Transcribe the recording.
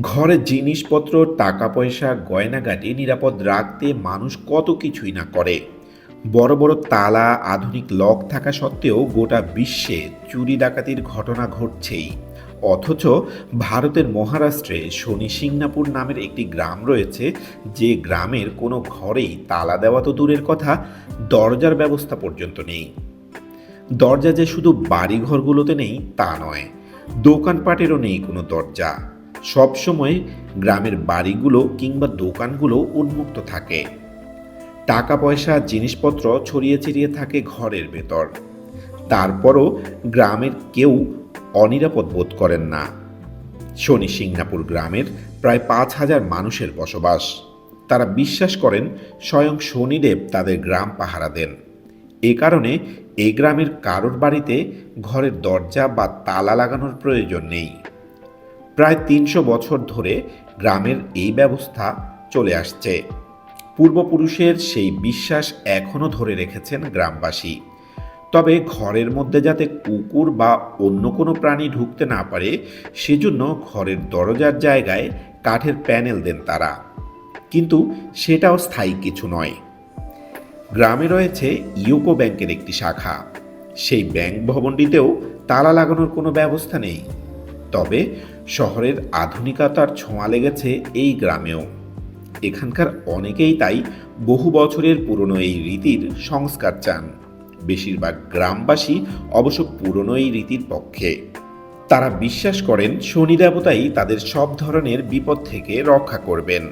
ঘরে জিনিসপত্র, টাকা পয়সা, গয়নাগাটি নিরাপদ রাখতে মানুষ কত কিছুই না করে। বড় বড় তালা, আধুনিক লক থাকা সত্ত্বেও গোটা বিশ্বে চুরি ডাকাতির ঘটনা ঘটছেই। অথচ ভারতের মহারাষ্ট্রে শনি সিংনাপুর নামের একটি গ্রাম রয়েছে, যে গ্রামের কোনো ঘরেই তালা দেওয়া তো দূরের কথা, দরজার ব্যবস্থা পর্যন্ত নেই। দরজা যে শুধু বাড়িঘরগুলোতে নেই তা নয়, দোকানপাটেরও নেই কোনো দরজা। সবসময় গ্রামের বাড়িগুলো কিংবা দোকানগুলো উন্মুক্ত থাকে। টাকা পয়সা, জিনিসপত্র ছড়িয়ে ছিটিয়ে থাকে ঘরের ভেতর। তারপরও গ্রামের কেউ অনিরাপদ বোধ করেন না। শনি সিংনাপুর গ্রামের প্রায় 5,000 মানুষের বসবাস। তারা বিশ্বাস করেন স্বয়ং শনিদেব তাদের গ্রাম পাহারা দেন। এ কারণে এই গ্রামের কারোর বাড়িতে ঘরের দরজা বা তালা লাগানোর প্রয়োজন নেই। প্রায় 300 বছর ধরে গ্রামের এই ব্যবস্থা চলে আসছে। পূর্বপুরুষের সেই বিশ্বাস এখনও ধরে রেখেছেন গ্রামবাসী। তবে ঘরের মধ্যে যাতে কুকুর বা অন্য কোনো প্রাণী ঢুকতে না পারে, সেজন্য ঘরের দরজার জায়গায় কাঠের প্যানেল দেন তারা। কিন্তু সেটাও স্থায়ী কিছু নয়। গ্রামে রয়েছে ইউকো ব্যাংকের একটি শাখা। সেই ব্যাংক ভবনটিতেও তালা লাগানোর কোনো ব্যবস্থা নেই। তবে শহরের আধুনিকতার ছোঁয়া লেগেছে এই গ্রামেও। এখানকার অনেকেই তাই বহু বছরের পুরনো এই রীতির সংস্কার চান। বেশিরভাগ গ্রামবাসী অবশ্য পুরনো এই রীতির পক্ষে। তারা বিশ্বাস করেন শনি দেবতাই তাদের সব ধরনের বিপদ থেকে রক্ষা করবেন।